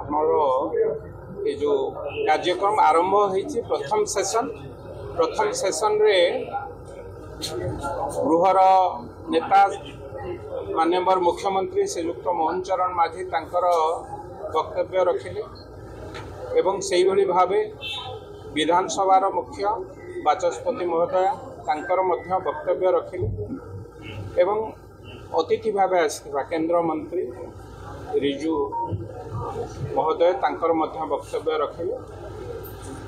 आमर ये जो कार्यक्रम आरंभ होती प्रथम सेशन रे गृहर नेता माननीय मुख्यमंत्री श्रीयुक्त मोहन चरण माझी तांकर वक्तव्य रखिले एवं से भाव विधानसभा मुख्य बाचस्पति महोदय तांकर मध्य वक्तव्य रखिले एवं अतिथि भाव आसथिबा केंद्र मंत्री रिजु महोदय तांकर मध्य वक्तव्य रखिले।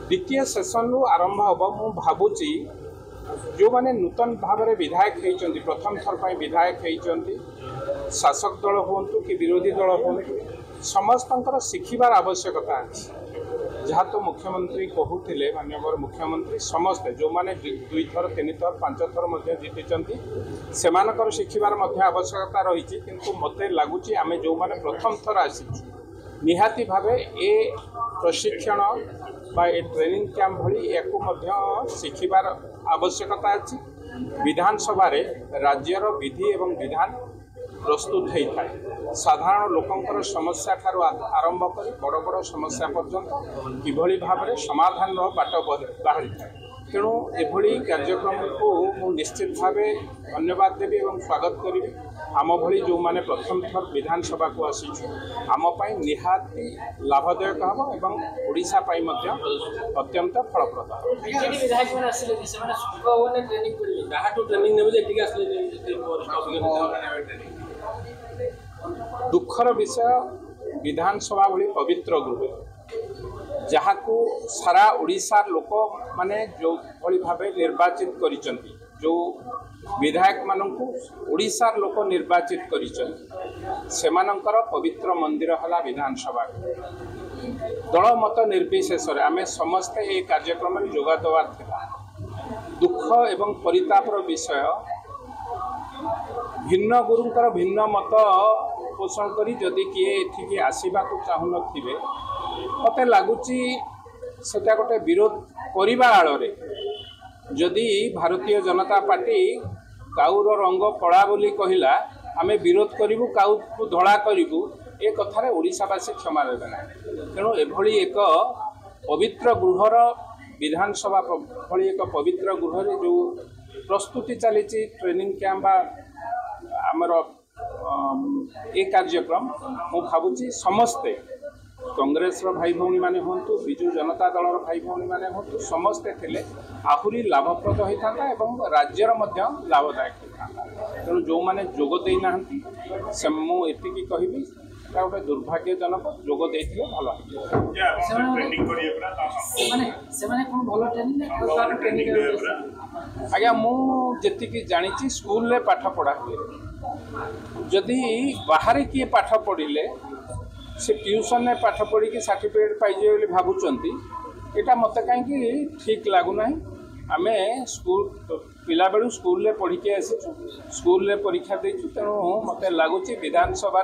द्वितीय सेशन रु आरंभ हम मु भावुची जो माने नूतन भाव में विधायक होती प्रथम थर पर विधायक होती शासक दल हूँ कि विरोधी दल हूँ समस्त शिखिबार आवश्यकता अच्छी जहाँ तो मुख्यमंत्री कहते माननीय मुख्यमंत्री समस्ते जो माने 2 थर 3 थर 5 थर जीति से शिखिबार आवश्यकता रही किंतु मत लगुच आम जो माने प्रथम थर आसी निहाती भावे ए प्रशिक्षण बा ए ट्रेनिंग कैंप भली या शिखिबार आवश्यकता अच्छी। विधानसभा राज्यर विधि एवं विधान प्रस्तुत होता है साधारण लोकंकर समस्या ठारू आरंभ कर बड़ बड़ समस्या पर्यंत किभली भाव में समाधान बाट बाहरी था। तेणु एभली कार्यक्रम को मु निश्चित भाव धन्यवाद देवी और स्वागत करी। आम भली जो माने प्रथम थर विधानसभा को आसी आमपाई निहाती लाभदायक हम एवं ओडिशा पाई मध्य अत्यंत फलप्रद। दुखर विषय विधानसभा भली पवित्र गृह जहाँ को सारा ओडिशा लोक माने जो भली भाव निर्वाचित करिसंती जो विधायक मानक ओडिशा लोक निर्वाचित करिसंती पवित्र मंदिर हला विधानसभा। दल मत निर्विशेष आम समस्ते ये कार्यक्रम में जोगदेवार थिला। दुख एवं परितापर विषय भिन्न गुरुंकर भिन्न मत पोषण करी जदि किए एठिकी आसवा चाहू नथिबे मते लागुची सेटा गोटे विरोध करिबा आड़े जदि भारतीय जनता पार्टी काउर रंग कला बोली कहला आमे विरोध करिवु काउ को धड़ा करिवु ए कथारे ओडिशावासी क्षमा देबे ना। तेणु एभली एक पवित्र गृहर विधानसभा भली एक पवित्र गृह जो प्रस्तुति चली ट्रेनिंग कैंप आमर ए कार्यक्रम मु भावुची समस्ते कांग्रेस भाई भौणी माने हूँ विजु जनता दल भाई भौणी माने हूँ समस्ते थिले आहुरी लाभप्रद होता एवं राज्यर मध्य लाभदायक होता। तेणु जो मैंने जोग देना से मुझे कहबी गोटे दुर्भाग्यजनक जोग देते भल आज्ञा मुझे जानी स्कूल रे पाठ पढ़ा हुए जदि बाहर किए पाठ पढ़िले से ट्यूशन में पाठ पढ़ी कि सर्टिफिकेट पाइजे बोली भावुंट यहाँ मत कहीं ठीक लगुना। आम स्कूल पिला बेलू स्कूल पढ़ी के आसी स्कूल परीक्षा देचु तेणु मत लगुच विधानसभा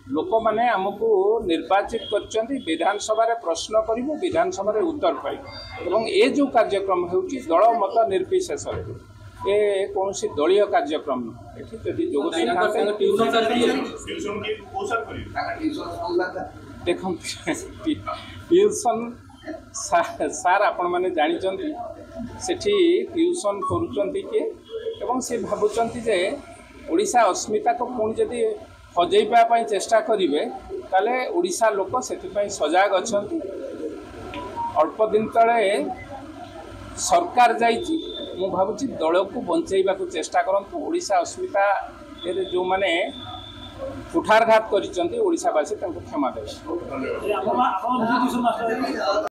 लोक मैंने आमको निर्वाचित कर विधानसभा प्रश्न करूँ विधानसभा उत्तर पाइबू और ये जो कार्यक्रम हो दल मत निर्विशेष ए कौन सी दलीय कार्यक्रम देखो ट्यूशन सार आपण मैंने जानी सेठी ट्यूशन करुँच से भावुंट जे ओडिशा अस्मिता को पुणी जदि हजेबाई चेष्टा करेंगे ताले ओडिशा लोक से सजग अच्छा। अल्प दिन तले सरकार जाइए मु भावुची दल को बंचेबा को चेष्टा करंतु ओडिशा अस्मिता जो माने कुठारघात करिसंती ओडिशावासी क्षमा देवे।